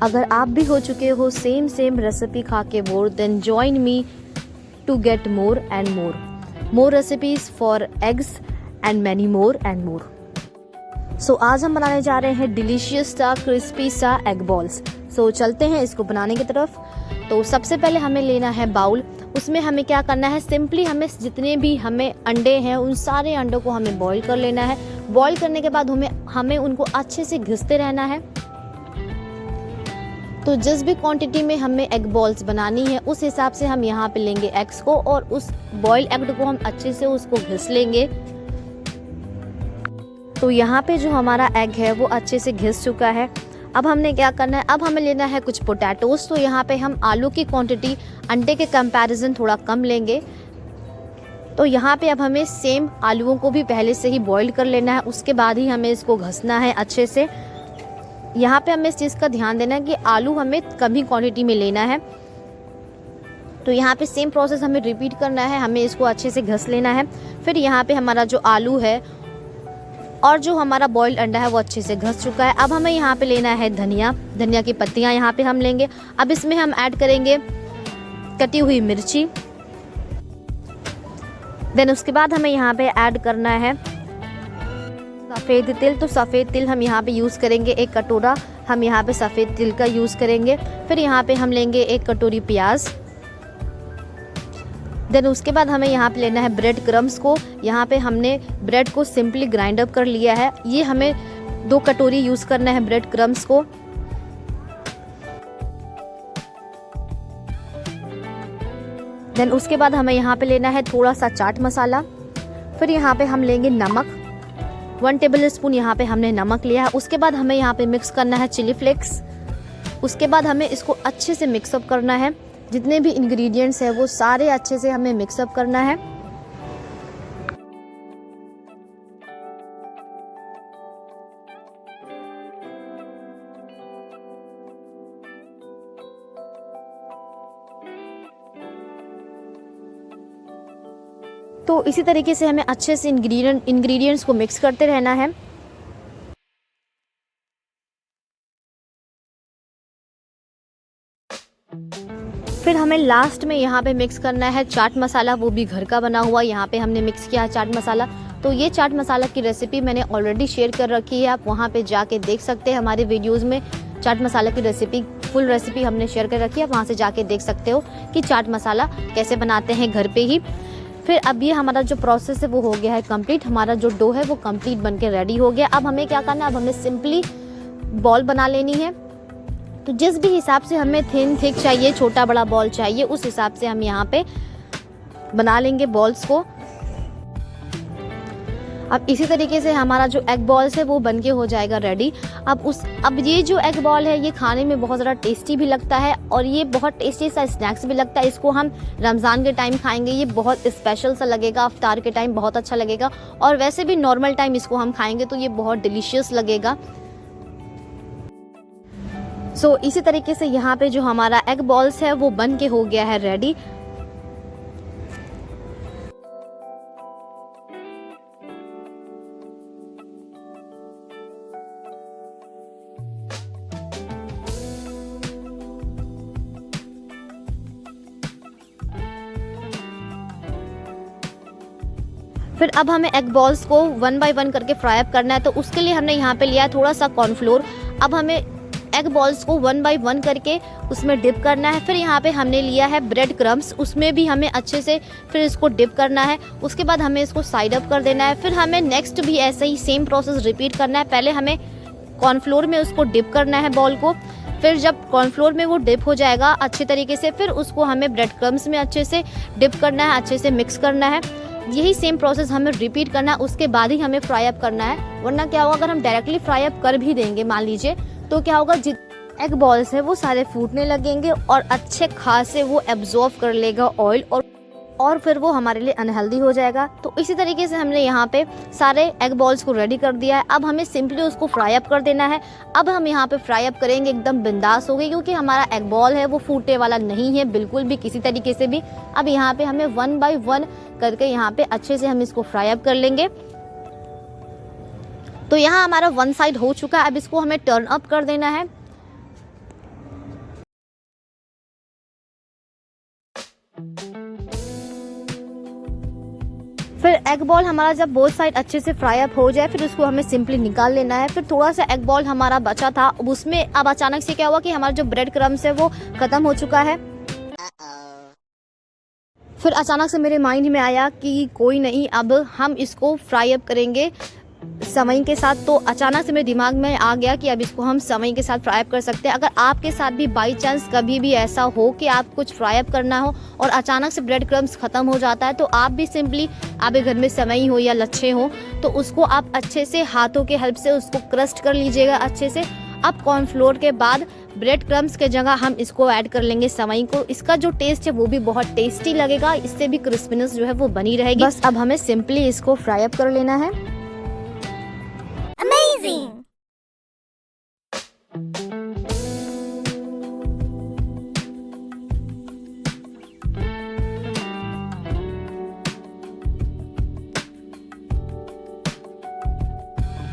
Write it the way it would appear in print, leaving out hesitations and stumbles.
अगर आप भी हो चुके हो सेम रेसिपी खा के bore, then join me to get more and more recipes for eggs and many more and more. So आज हम बनाने जा रहे हैं डिलीशियस सा क्रिस्पी सा एग बॉल्स। सो चलते हैं इसको बनाने की तरफ। तो सबसे पहले हमें लेना है बाउल। उसमें हमें क्या करना है, सिंपली हमें जितने भी हमें अंडे हैं उन सारे अंडों को हमें बॉईल कर लेना है। बॉईल करने के बाद हमें उनको अच्छे से घिसते रहना है। तो जिस भी क्वांटिटी में हमें एग बॉल्स बनानी है उस हिसाब से हम यहाँ पे लेंगे एग्स को, और उस बॉइल्ड एग को हम अच्छे से उसको घिस लेंगे। तो यहाँ पे जो हमारा एग है वो अच्छे से घिस चुका है। अब हमने क्या करना है, अब हमें लेना है कुछ पोटैटोस। तो यहाँ पे हम आलू की क्वांटिटी अंडे के कंपैरिजन थोड़ा कम लेंगे। तो यहाँ पे अब हमें सेम आलूओं को भी पहले से ही बॉईल कर लेना है, उसके बाद ही हमें इसको घसना है अच्छे से। यहाँ पे हमें इस चीज़ का ध्यान देना है कि आलू हमें कम ही क्वांटिटी में लेना है। तो यहाँ पे सेम प्रोसेस हमें रिपीट करना है, हमें इसको अच्छे से घस लेना है। फिर यहाँ पे हमारा जो आलू है और जो हमारा बॉइल्ड अंडा है वो अच्छे से घस चुका है। अब हमें यहाँ पे लेना है धनिया की पत्तियाँ यहाँ पे हम लेंगे। अब इसमें हम ऐड करेंगे कटी हुई मिर्ची। देन उसके बाद हमें यहाँ पे ऐड करना है सफ़ेद तिल। तो सफ़ेद तिल हम यहाँ पे यूज़ करेंगे, एक कटोरा हम यहाँ पे सफ़ेद तिल का यूज़ करेंगे। फिर यहाँ पे हम लेंगे एक कटोरी प्याज। देन उसके बाद हमें यहाँ पे लेना है ब्रेड क्रम्स को। यहाँ पे हमने ब्रेड को सिंपली ग्राइंड अप कर लिया है। ये हमें 2 कटोरी यूज़ करना है ब्रेड क्रम्स को। देन उसके बाद हमें यहाँ पे लेना है थोड़ा सा चाट मसाला। फिर यहाँ पे हम लेंगे नमक, 1 टेबल स्पून यहाँ पे हमने नमक लिया है। उसके बाद हमें यहाँ पे मिक्स करना है चिली फ्लेक्स। उसके बाद हमें इसको अच्छे से मिक्सअप करना है। जितने भी इंग्रेडिएंट्स हैं वो सारे अच्छे से हमें मिक्सअप करना है। तो इसी तरीके से हमें अच्छे से इंग्रेडिएंट्स को मिक्स करते रहना है। फिर हमें लास्ट में यहाँ पे मिक्स करना है चाट मसाला, वो भी घर का बना हुआ। यहाँ पे हमने मिक्स किया है चाट मसाला। तो ये चाट मसाला की रेसिपी मैंने ऑलरेडी शेयर कर रखी है, आप वहाँ पे जाके देख सकते हैं। हमारे वीडियोज़ में चाट मसाला की रेसिपी, फुल रेसिपी हमने शेयर कर रखी है, आप वहाँ से जाके देख सकते हो कि चाट मसाला कैसे बनाते हैं घर पे ही। फिर अब ये हमारा जो प्रोसेस है वो हो गया है कंप्लीट। हमारा जो डो है वो कंप्लीट बन के रेडी हो गया। अब हमें क्या करना है, अब हमें सिंपली बॉल बना लेनी है। तो जिस भी हिसाब से हमें थिन थिक चाहिए, छोटा बड़ा बॉल चाहिए, उस हिसाब से हम यहाँ पे बना लेंगे बॉल्स को। अब इसी तरीके से हमारा जो एग बॉल्स है वो बन के हो जाएगा रेडी। अब ये जो एग बॉल है ये खाने में बहुत ज़्यादा टेस्टी भी लगता है और ये बहुत टेस्टी सा स्नैक्स भी लगता है। इसको हम रमज़ान के टाइम खाएंगे, ये बहुत स्पेशल सा लगेगा। इफ्तार के टाइम बहुत अच्छा लगेगा, और वैसे भी नॉर्मल टाइम इसको हम खाएंगे तो ये बहुत डिलीशियस लगेगा। सो इसी तरीके से यहाँ पे जो हमारा एग बॉल्स है वो बन के हो गया है रेडी। फिर अब हमें एग बॉल्स को 1 बाय 1 करके फ्राई अप करना है। तो उसके लिए हमने यहाँ पे लिया है थोड़ा सा कॉर्नफ्लोर। अब हमें एग बॉल्स को 1 बाय 1 करके उसमें डिप करना है। फिर यहाँ पे हमने लिया है ब्रेड क्रम्स, उसमें भी हमें अच्छे से फिर इसको डिप करना है। उसके बाद हमें इसको साइड अप कर देना है। फिर हमें नेक्स्ट भी ऐसे ही सेम प्रोसेस रिपीट करना है। पहले हमें कॉर्नफ्लोर में उसको डिप करना है बॉल को। फिर जब कॉर्नफ्लोर में वो डिप हो जाएगा अच्छे तरीके से, फिर उसको हमें ब्रेड क्रम्स में अच्छे से डिप करना है, अच्छे से मिक्स करना है। यही सेम प्रोसेस हमें रिपीट करना है, उसके बाद ही हमें फ्राई अप करना है। वरना क्या होगा, अगर हम डायरेक्टली फ्राई अप कर भी देंगे मान लीजिए, तो क्या होगा, एग बॉल्स है वो सारे फूटने लगेंगे और अच्छे खासे वो एब्जॉर्ब कर लेगा ऑयल, और फिर वो हमारे लिए अनहेल्दी हो जाएगा। तो इसी तरीके से हमने यहाँ पे सारे एग बॉल्स को रेडी कर दिया है। अब हमें सिंपली उसको फ्राई अप कर देना है। अब हम यहाँ पे फ्राई अप करेंगे एकदम बिंदास हो गई, क्योंकि हमारा एग बॉल है वो फूटने वाला नहीं है बिल्कुल भी, किसी तरीके से भी। अब यहाँ पे हमें 1 बाय 1 करके यहाँ पे अच्छे से हम इसको फ्राई अप कर लेंगे। तो यहाँ हमारा 1 साइड हो चुका है। अब इसको हमें टर्न अप कर देना है। फिर एग बॉल हमारा जब बोथ साइड अच्छे से फ्राई अप हो जाए फिर उसको हमें सिंपली निकाल लेना है। फिर थोड़ा सा एग बॉल हमारा बचा था, उसमें अब अचानक से क्या हुआ कि हमारा जो ब्रेड क्रम्स है वो ख़त्म हो चुका है। फिर अचानक से मेरे माइंड में आया कि कोई नहीं, अब हम इसको फ्राई अप करेंगे सेवई के साथ। तो अचानक से मेरे दिमाग में आ गया कि अब इसको हम सेवई के साथ फ्राई अप कर सकते हैं। अगर आपके साथ भी बाई चांस कभी भी ऐसा हो कि आप कुछ फ्राई अप करना हो और अचानक से ब्रेड क्रम्स ख़त्म हो जाता है, तो आप भी सिंपली आपके घर में सेवई हो या लच्छे हो तो उसको आप अच्छे से हाथों के हेल्प से उसको क्रस्ट कर लीजिएगा अच्छे से। अब कॉर्नफ्लोर के बाद ब्रेड क्रम्स के जगह हम इसको ऐड कर लेंगे सेवई को। इसका जो टेस्ट है वो भी बहुत टेस्टी लगेगा, इससे भी क्रिस्पीनेस जो है वो बनी रहेगी। बस अब हमें सिंपली इसको फ्राई अप कर लेना है। Amazing!